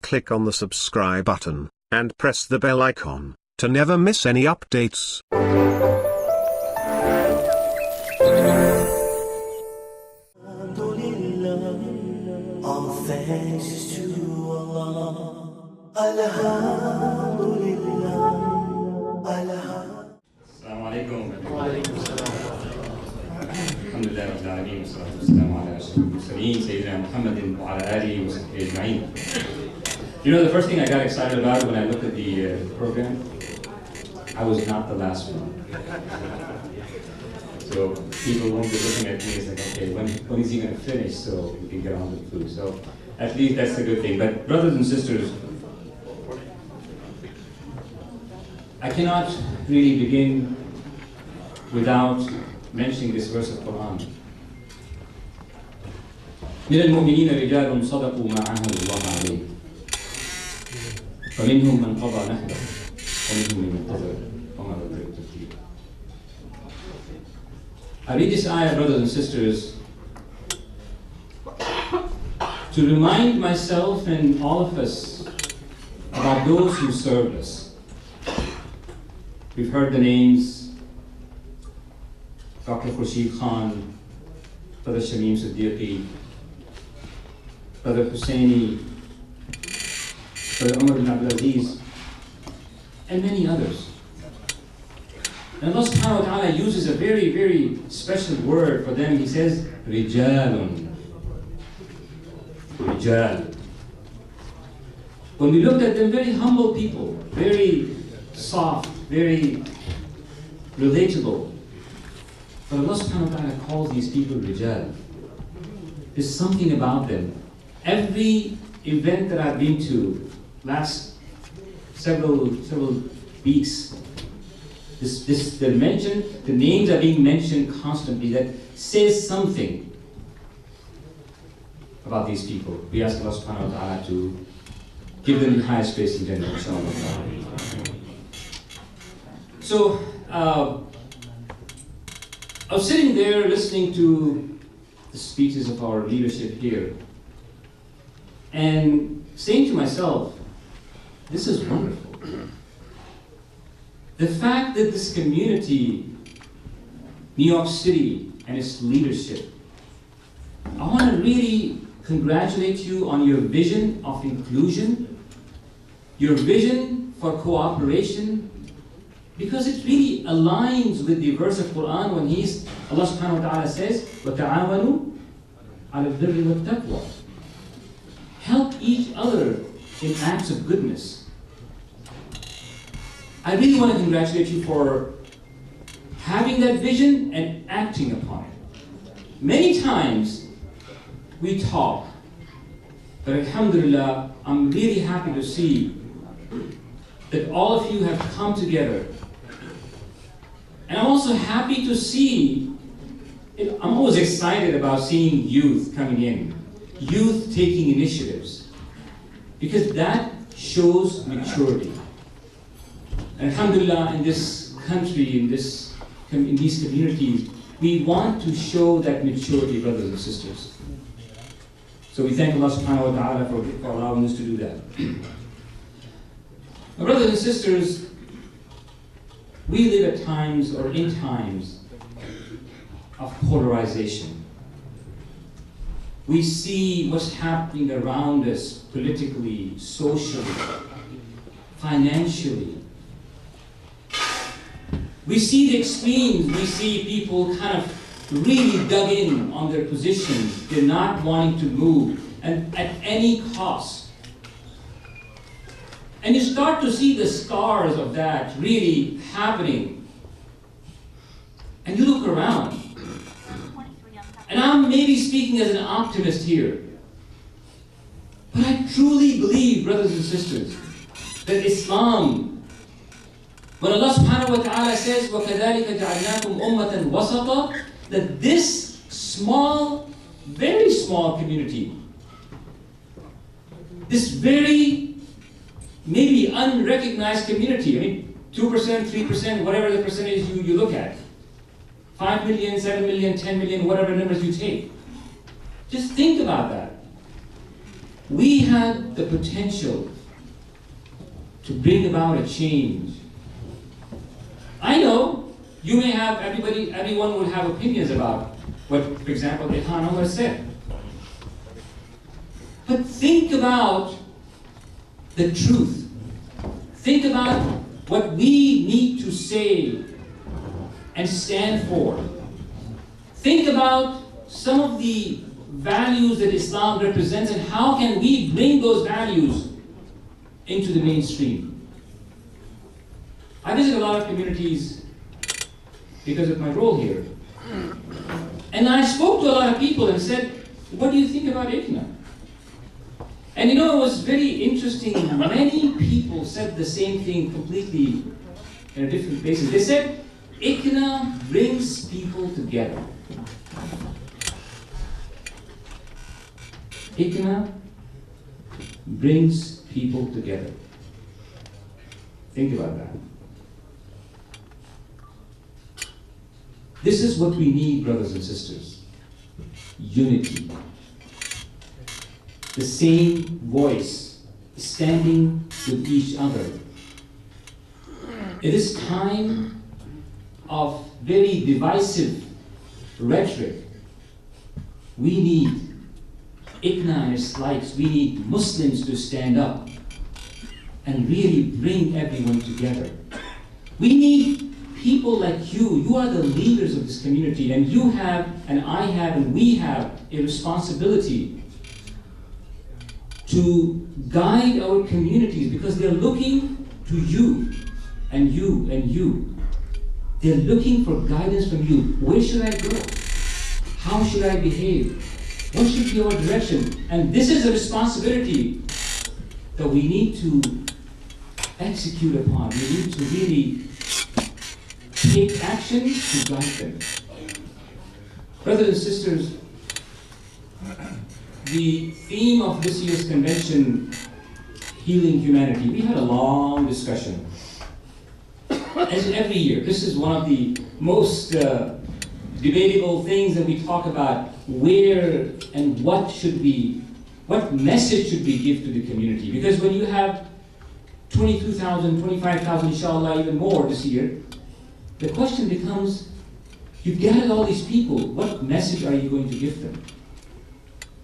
click on the subscribe button, and press the bell icon, to never miss any updates. All thanks is to Allah. Alhamdulillah. Assalamu alaikum. Alhamdulillah rabbil alameen, wassalatu wassalamu ala ashrafil mursaleen, Sayyidina Muhammadin wa ala alihi wa sahbihi ajma'in. You know, the first thing I got excited about when I looked at the program, I was not the last one. So people won't be looking at me as like, okay, when is he going to finish so we can get on with food? So at least that's a good thing. But brothers and sisters, I cannot really begin without mentioning this verse of Quran. من المؤمنين رجال صدقوا ما عاهدوا الله عليه فمنهم من قضى نحبه ومنهم من منتظر وما بدلوا تبديلا. I read this ayah, brothers and sisters, to remind myself and all of us about those who served us. We've heard the names: Dr. Khurshid Khan, Brother Shamim Siddique, Brother Husseini, Brother Umar bin Abdulaziz, and many others. And Allah subhanahu wa ta'ala uses a very, very special word for them. He says, Rijalun. Rijal. When we looked at them, very humble people, very soft, very relatable. But Allah subhanahu wa ta'ala calls these people Rijal. There's something about them. Every event that I've been to last several weeks, the names are being mentioned constantly that says something about these people. We ask Allah subhanahu wa ta'ala to give them the highest place in Jannah, inshallah. So, I was sitting there listening to the speeches of our leadership here and saying to myself, this is wonderful. The fact that this community, New York City, and its leadership, I want to really congratulate you on your vision of inclusion, your vision for cooperation, because it really aligns with the verse of Quran when Allah subhanahu wa ta'ala says, وَتَعَاوَنُوا عَلَى الْبِرِّ وَالتَّقْوَى. Help each other in acts of goodness. I really want to congratulate you for having that vision and acting upon it. Many times we talk, but alhamdulillah, I'm really happy to see that all of you have come together. And I'm also happy to see, I'm always excited about seeing youth coming in, youth taking initiatives, because that shows maturity. And alhamdulillah, in this country, in these communities, we want to show that maturity, brothers and sisters. So we thank Allah subhanahu wa ta'ala for allowing us to do that. My brothers and sisters, we live at times, or in times, of polarization. We see what's happening around us politically, socially, financially. We see the extremes. We see people kind of really dug in on their positions. They're not wanting to move, and at any cost. And you start to see the scars of that really happening. And you look around. And I'm maybe speaking as an optimist here. But I truly believe, brothers and sisters, that Islam, when Allah subhanahu wa ta'ala says, وَكَذَلِكَ جَعَلْنَاكُمْ أُمَّةً وَسَطًا, that this small, very small community, this very maybe unrecognized community, I mean 2%, 3%, whatever the percentage you look at, 5 million, 7 million, 10 million, whatever numbers you take. Just think about that. we had the potential to bring about a change. I know you may have, everyone will have opinions about what, for example, Ilhan Omar said. But think about the truth. Think about what we need to say and stand for. Think about some of the values that Islam represents and how can we bring those values into the mainstream. I visit a lot of communities because of my role here. And I spoke to a lot of people and said, what do you think about ICNA? And you know, it was very interesting. Many people said the same thing completely in a different basis. They said, ICNA brings people together. ICNA brings people together. Think about that. This is what we need, brothers and sisters. Unity. The same voice, standing with each other. It is time of very divisive rhetoric. We need ICNA and its likes. We need Muslims to stand up and really bring everyone together. We need people like you. You are the leaders of this community, and you have, and I have, and we have a responsibility to guide our communities, because they're looking to you and you and you. They're looking for guidance from you. Where should I go? How should I behave? What should be our direction? And this is a responsibility that we need to execute upon. We need to really take action to guide them. Brothers and sisters, the theme of this year's convention, Healing Humanity, we had a long discussion. As every year, this is one of the most debatable things that we talk about, where and what message should we give to the community? Because when you have 22,000, 25,000, inshallah, even more this year, the question becomes, you've gathered all these people, what message are you going to give them?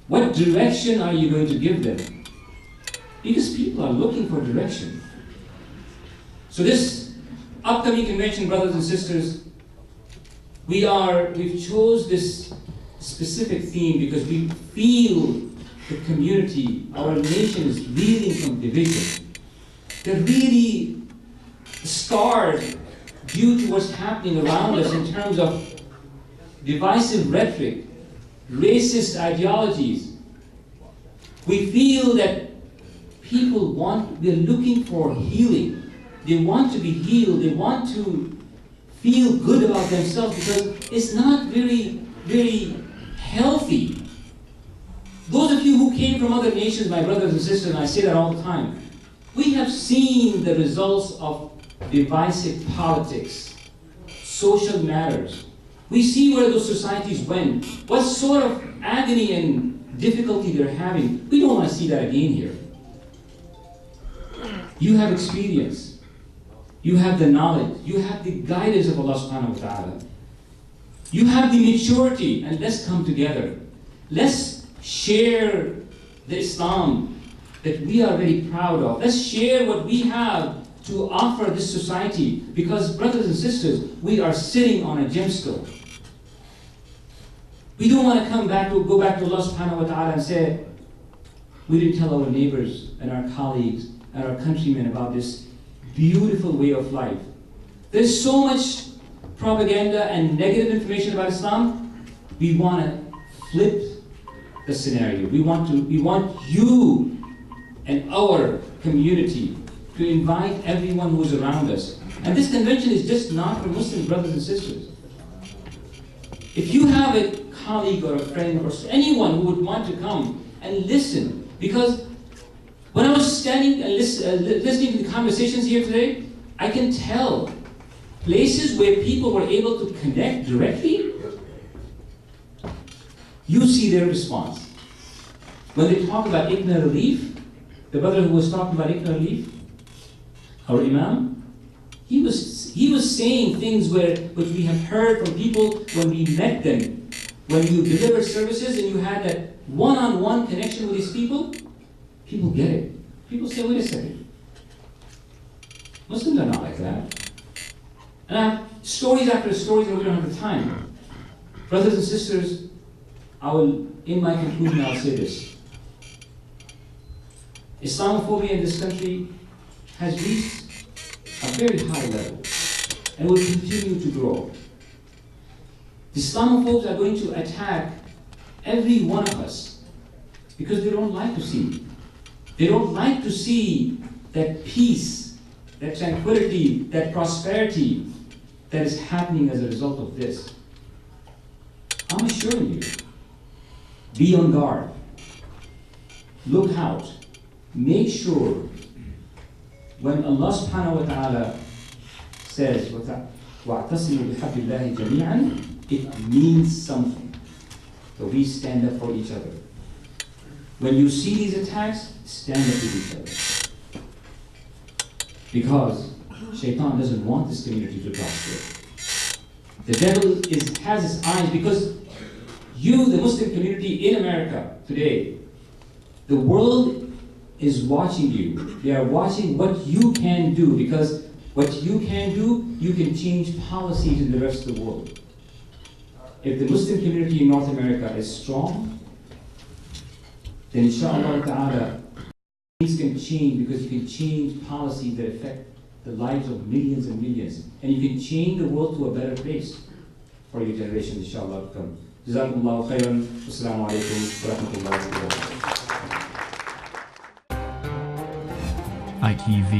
What direction are you going to give them? Because people are looking for direction. So this upcoming convention, brothers and sisters, we've chose this specific theme because we feel the community, our nation is reeling from division. They're really scarred due to what's happening around us in terms of divisive rhetoric, racist ideologies. We feel that they're looking for healing. They want to be healed. They want to feel good about themselves because it's not very, very healthy. Those of you who came from other nations, my brothers and sisters, and I say that all the time, we have seen the results of divisive politics, social matters. We see where those societies went, what sort of agony and difficulty they're having. We don't want to see that again here. You have experience. You have the knowledge. You have the guidance of Allah subhanahu wa ta'ala. You have the maturity, and let's come together. Let's share the Islam that we are very proud of. Let's share what we have to offer this society, because brothers and sisters, we are sitting on a gemstone. We don't want to go back to Allah subhanahu wa ta'ala and say, we didn't tell our neighbors and our colleagues and our countrymen about this beautiful way of life. There's so much propaganda and negative information about Islam. We want to flip the scenario. We want you and our community to invite everyone who's around us. And this convention is just not for Muslim brothers and sisters. If you have a colleague or a friend or anyone who would want to come and listen, because when I was standing and listening to the conversations here today, I can tell places where people were able to connect directly, you see their response. When they talk about ICNA relief, the brother who was talking about ICNA relief, our Imam, he was saying things which we have heard from people when we met them. When you deliver services and you had that one-on-one connection with these people get it. People say, wait a second. Muslims are not like that. And I have stories after stories, and we don't have the time. Brothers and sisters, in my conclusion, I'll say this. Islamophobia in this country has reached a very high level and will continue to grow. The Islamophobes are going to attack every one of us because they don't like to see. They don't like to see that peace, that tranquility, that prosperity that is happening as a result of this. I'm assuring you, be on guard. Look out. Make sure when Allah subhanahu wa ta'ala says, وَاعْتَصِمُوا بِحَبِّ اللَّهِ جَمِيعًا, it means something. So we stand up for each other. When you see these attacks, stand up with each other. Because Shaitan doesn't want this community to prosper. The devil has his eyes, because you, the Muslim community in America today, the world is watching you. They are watching what you can do, because what you can do, you can change policies in the rest of the world. If the Muslim community in North America is strong, then inshallah ta'ala, things can change, because you can change policies that affect the lives of millions and millions. And you can change the world to a better place for your generation, inshallah, to come. Jazakumullahu khairan. Assalamu alaikum wa rahmatullahi wa barakatuh. ITV,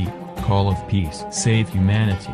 Call of Peace, Save Humanity.